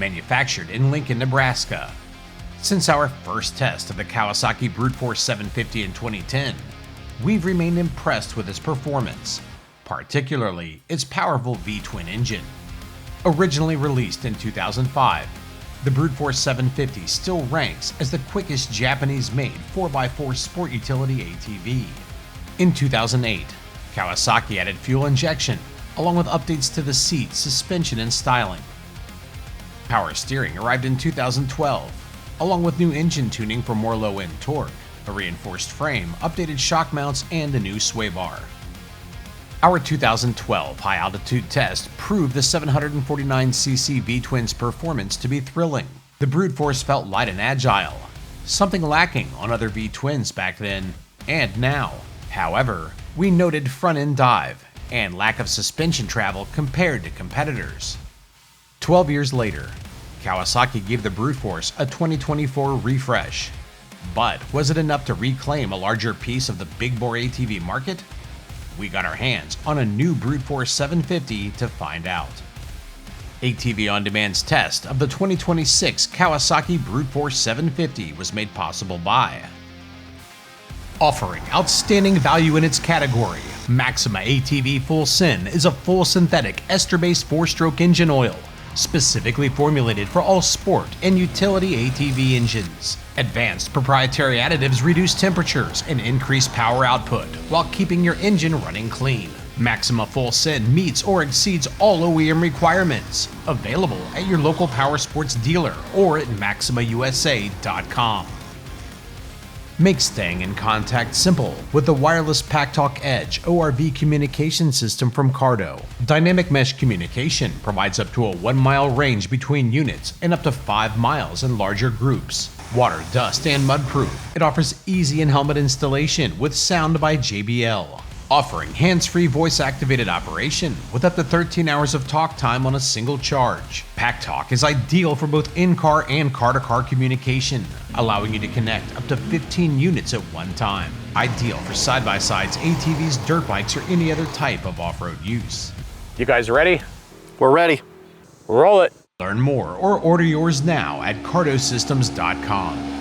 manufactured in Lincoln, Nebraska. Since our first test of the Kawasaki Brute Force 750 in 2010, we've remained impressed with its performance, particularly its powerful V-twin engine. Originally released in 2005, the Brute Force 750 still ranks as the quickest Japanese-made 4x4 sport utility ATV. In 2008, Kawasaki added fuel injection, along with updates to the seat, suspension, and styling. Power steering arrived in 2012, along with new engine tuning for more low-end torque, a reinforced frame, updated shock mounts, and a new sway bar. Our 2012 high-altitude test proved the 749cc V-twin's performance to be thrilling. The Brute Force felt light and agile, something lacking on other V-twins back then and now. However, we noted front-end dive and lack of suspension travel compared to competitors. 12 years later, Kawasaki gave the Brute Force a 2024 refresh. But was it enough to reclaim a larger piece of the big bore ATV market? We got our hands on a new Brute Force 750 to find out. ATV On Demand's test of the 2026 Kawasaki Brute Force 750 was made possible by offering outstanding value in its category. Maxima ATV Full Syn is a full synthetic ester-based 4-stroke engine oil, specifically formulated for all sport and utility ATV engines. Advanced proprietary additives reduce temperatures and increase power output while keeping your engine running clean. Maxima Full Syn meets or exceeds all OEM requirements. Available at your local power sports dealer or at maximausa.com. Make staying in contact simple with the wireless PackTalk Edge ORV communication system from Cardo. Dynamic mesh communication provides up to a 1-mile range between units and up to 5 miles in larger groups. Water, dust, and mud proof. It offers easy in-helmet installation with sound by JBL. Offering hands-free voice-activated operation with up to 13 hours of talk time on a single charge. PackTalk is ideal for both in-car and car-to-car communication, allowing you to connect up to 15 units at one time. Ideal for side-by-sides, ATVs, dirt bikes, or any other type of off-road use. You guys ready? We're ready. Roll it. Learn more or order yours now at cardosystems.com.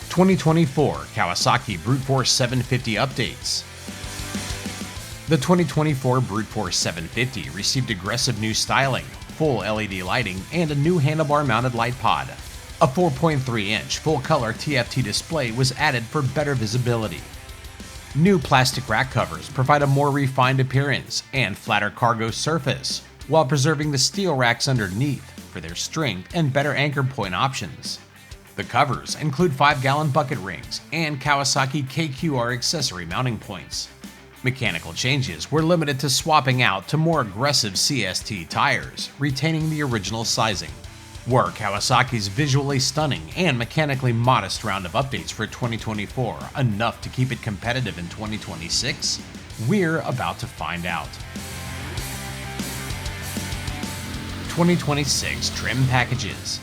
2024 Kawasaki Brute Force 750 updates. The 2024 Brute Force 750 received aggressive new styling, full LED lighting, and a new handlebar-mounted light pod. A 4.3-inch full-color TFT display was added for better visibility. New plastic rack covers provide a more refined appearance and flatter cargo surface, while preserving the steel racks underneath for their strength and better anchor point options. The covers include 5-gallon bucket rings and Kawasaki KQR accessory mounting points. Mechanical changes were limited to swapping out to more aggressive CST tires, retaining the original sizing. Were Kawasaki's visually stunning and mechanically modest round of updates for 2024 enough to keep it competitive in 2026? We're about to find out. 2026 trim packages.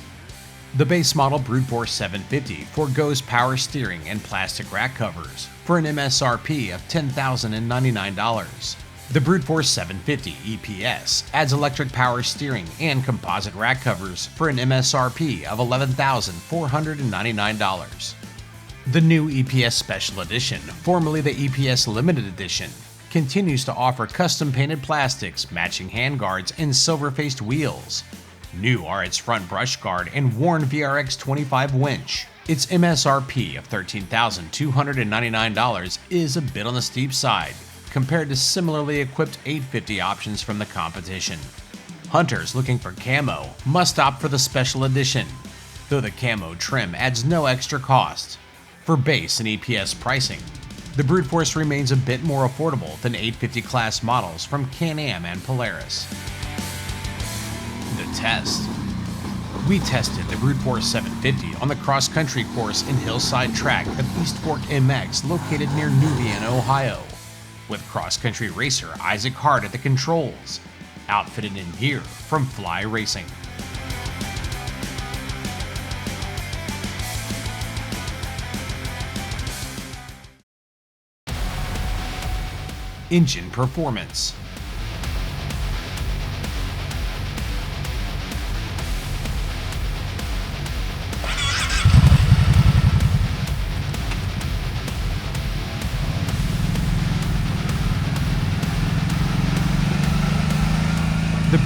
The base model Brute Force 750 forgoes power steering and plastic rack covers for an MSRP of $10,099. The Brute Force 750 EPS adds electric power steering and composite rack covers for an MSRP of $11,499. The new EPS Special Edition, formerly the EPS Limited Edition, continues to offer custom painted plastics, matching handguards, and silver-faced wheels. New are its front brush guard and worn VRX25 winch. Its MSRP of $13,299 is a bit on the steep side compared to similarly equipped 850 options from the competition. Hunters looking for camo must opt for the Special Edition, though the camo trim adds no extra cost. For base and EPS pricing, the Brute Force remains a bit more affordable than 850 class models from Can-Am and Polaris. The test. We tested the Brute Force 750 on the cross-country course and hillside track of East Fork MX located near New Vienna, Ohio, with cross-country racer Isaac Hart at the controls, outfitted in gear from Fly Racing. Engine performance.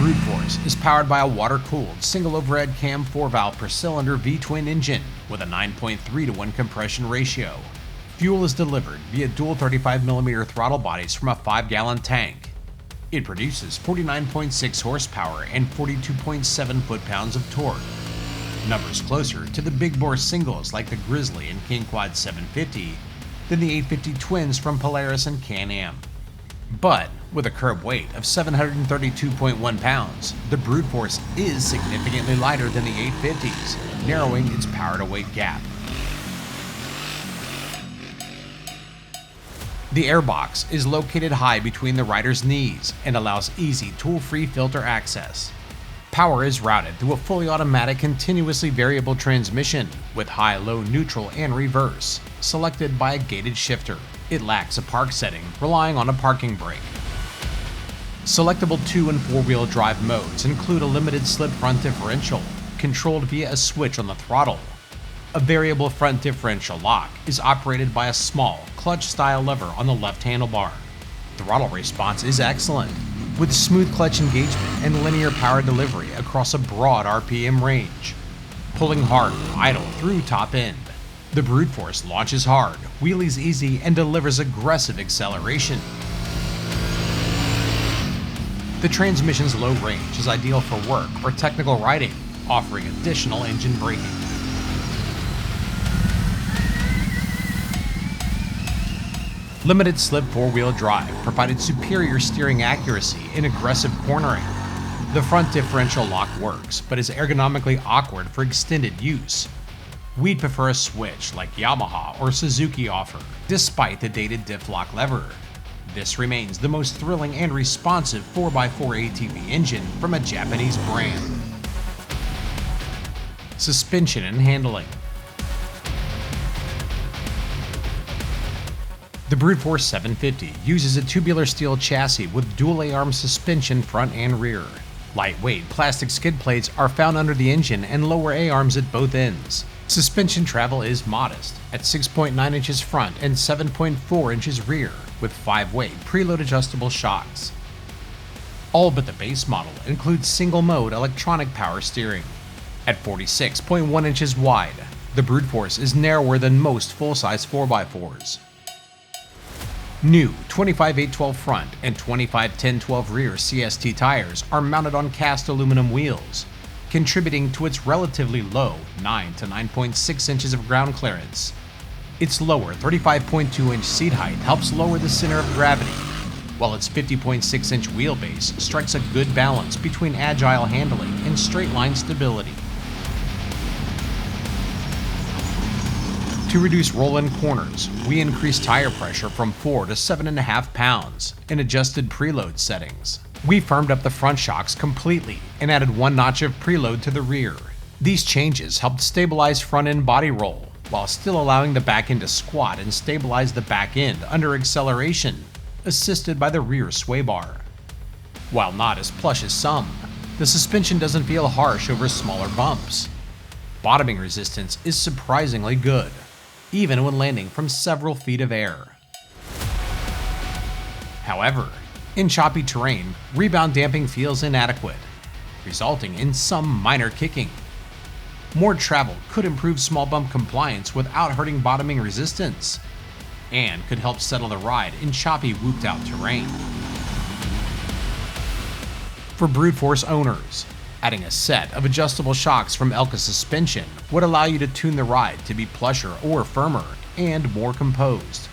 Brute Force is powered by a water-cooled single overhead cam 4-valve per cylinder V-twin engine with a 9.3 to 1 compression ratio. Fuel is delivered via dual 35mm throttle bodies from a 5-gallon tank. It produces 49.6 horsepower and 42.7 foot-pounds of torque. Numbers closer to the big bore singles like the Grizzly and King Quad 750 than the 850 twins from Polaris and Can-Am. But with a curb weight of 732.1 pounds, the Brute Force is significantly lighter than the 850s, narrowing its power-to-weight gap. The airbox is located high between the rider's knees and allows easy tool-free filter access. Power is routed through a fully automatic continuously variable transmission with high, low, neutral, and reverse, selected by a gated shifter. It lacks a park setting, relying on a parking brake. Selectable 2- and 4-wheel drive modes include a limited slip front differential, controlled via a switch on the throttle. A variable front differential lock is operated by a small, clutch-style lever on the left handlebar. Throttle response is excellent, with smooth clutch engagement and linear power delivery across a broad RPM range, pulling hard from idle through top end. The Brute Force launches hard, wheelies easy, and delivers aggressive acceleration. The transmission's low range is ideal for work or technical riding, offering additional engine braking. Limited slip 4-wheel drive provided superior steering accuracy in aggressive cornering. The front differential lock works, but is ergonomically awkward for extended use. We'd prefer a switch like Yamaha or Suzuki offer, despite the dated diff lock lever. This remains the most thrilling and responsive 4x4 ATV engine from a Japanese brand. Suspension and handling. The Brute Force 750 uses a tubular steel chassis with dual A-arm suspension front and rear. Lightweight plastic skid plates are found under the engine and lower A-arms at both ends. Suspension travel is modest, at 6.9 inches front and 7.4 inches rear, with 5-way preload adjustable shocks. All but the base model includes single-mode electronic power steering. At 46.1 inches wide, the Brute Force is narrower than most full-size 4x4s. New 25/8/12 front and 25/10/12 rear CST tires are mounted on cast aluminum wheels, contributing to its relatively low 9 to 9.6 inches of ground clearance. Its lower 35.2-inch seat height helps lower the center of gravity, while its 50.6-inch wheelbase strikes a good balance between agile handling and straight-line stability. To reduce roll-in corners, we increased tire pressure from 4 to 7.5 pounds in adjusted preload settings. We firmed up the front shocks completely and added 1 notch of preload to the rear. These changes helped stabilize front-end body roll, while still allowing the back end to squat and stabilize the back end under acceleration, assisted by the rear sway bar. While not as plush as some, the suspension doesn't feel harsh over smaller bumps. Bottoming resistance is surprisingly good, even when landing from several feet of air. However, in choppy terrain, rebound damping feels inadequate, resulting in some minor kicking. More travel could improve small bump compliance without hurting bottoming resistance, and could help settle the ride in choppy, whooped-out terrain. For Brute Force owners, adding a set of adjustable shocks from Elka Suspension would allow you to tune the ride to be plusher or firmer and more composed,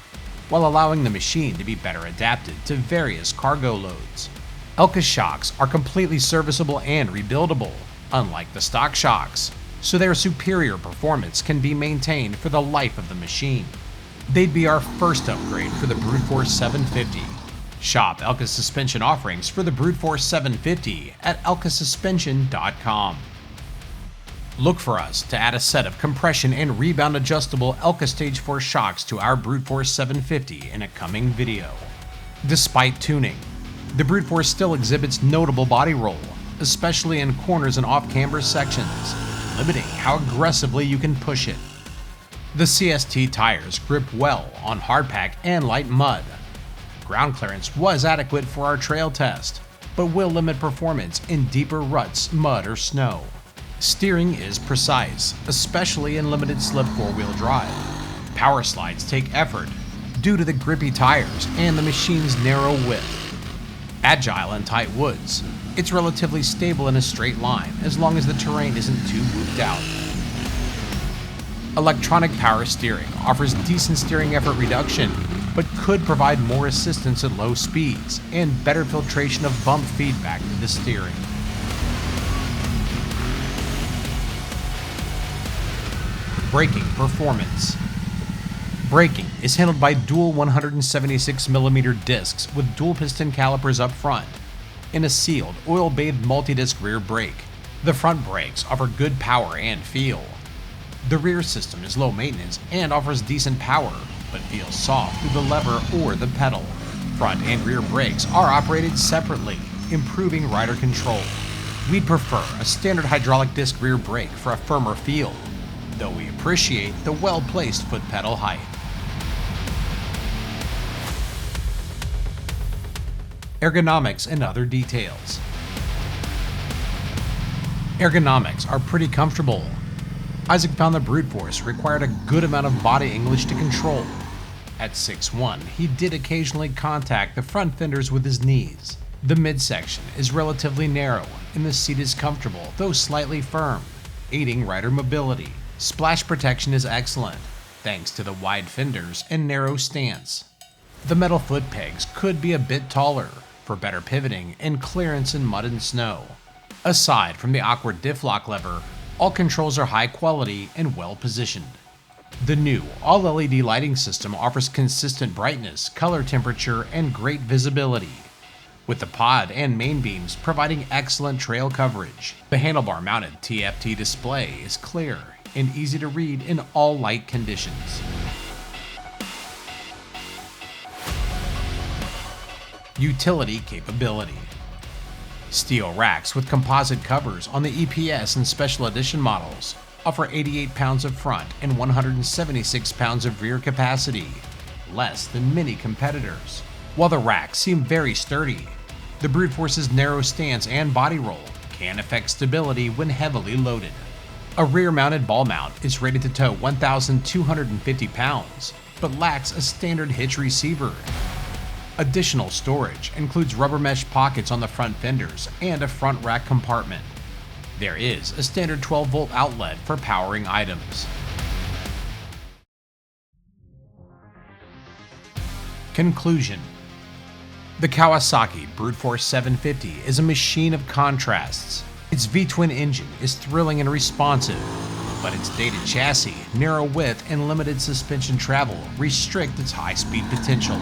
while allowing the machine to be better adapted to various cargo loads. Elka shocks are completely serviceable and rebuildable, unlike the stock shocks, so their superior performance can be maintained for the life of the machine. They'd be our first upgrade for the Brute Force 750. Shop Elka Suspension offerings for the Brute Force 750 at elkasuspension.com. Look for us to add a set of compression and rebound adjustable Elka Stage 4 shocks to our Brute Force 750 in a coming video. Despite tuning, the Brute Force still exhibits notable body roll, especially in corners and off-camber sections, limiting how aggressively you can push it. The CST tires grip well on hardpack and light mud. Ground clearance was adequate for our trail test, but will limit performance in deeper ruts, mud, or snow. Steering is precise, especially in limited slip four-wheel drive. Power slides take effort due to the grippy tires and the machine's narrow width. Agile in tight woods, it's relatively stable in a straight line as long as the terrain isn't too whooped out. Electronic power steering offers decent steering effort reduction, but could provide more assistance at low speeds and better filtration of bump feedback to the steering. Braking performance. Braking is handled by dual 176mm discs with dual piston calipers up front and a sealed, oil-bathed multi-disc rear brake. The front brakes offer good power and feel. The rear system is low maintenance and offers decent power, but feels soft through the lever or the pedal. Front and rear brakes are operated separately, improving rider control. We'd prefer a standard hydraulic disc rear brake for a firmer feel, though we appreciate the well-placed foot pedal height. Ergonomics and other details. Ergonomics are pretty comfortable. Isaac found the Brute Force required a good amount of body English to control. At 6'1", he did occasionally contact the front fenders with his knees. The midsection is relatively narrow and the seat is comfortable, though slightly firm, aiding rider mobility. Splash protection is excellent, thanks to the wide fenders and narrow stance. The metal foot pegs could be a bit taller for better pivoting and clearance in mud and snow. Aside from the awkward diff lock lever, all controls are high quality and well positioned. The new all-LED lighting system offers consistent brightness, color temperature, and great visibility, with the pod and main beams providing excellent trail coverage. The handlebar-mounted TFT display is clear and easy to read in all light conditions. Utility capability. Steel racks with composite covers on the EPS and Special Edition models offer 88 pounds of front and 176 pounds of rear capacity, less than many competitors. While the racks seem very sturdy, the Brute Force's narrow stance and body roll can affect stability when heavily loaded. A rear-mounted ball mount is rated to tow 1,250 pounds, but lacks a standard hitch receiver. Additional storage includes rubber mesh pockets on the front fenders and a front rack compartment. There is a standard 12-volt outlet for powering items. Conclusion. The Kawasaki Brute Force 750 is a machine of contrasts. Its V-twin engine is thrilling and responsive, but its dated chassis, narrow width, and limited suspension travel restrict its high-speed potential.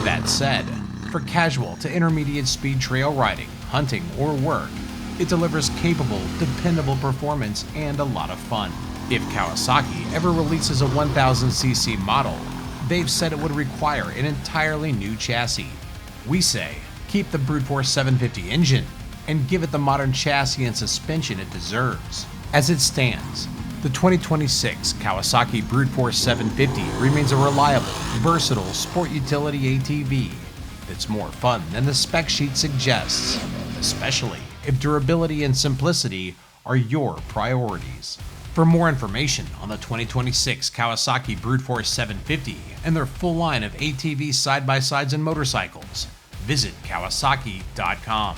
That said, for casual to intermediate speed trail riding, hunting, or work, it delivers capable, dependable performance and a lot of fun. If Kawasaki ever releases a 1000cc model, they've said it would require an entirely new chassis. We say, keep the Brute Force 750 engine and give it the modern chassis and suspension it deserves. As it stands, the 2026 Kawasaki Brute Force 750 remains a reliable, versatile sport utility ATV that's more fun than the spec sheet suggests, especially if durability and simplicity are your priorities. For more information on the 2026 Kawasaki Brute Force 750 and their full line of ATV side-by-sides and motorcycles, visit Kawasaki.com.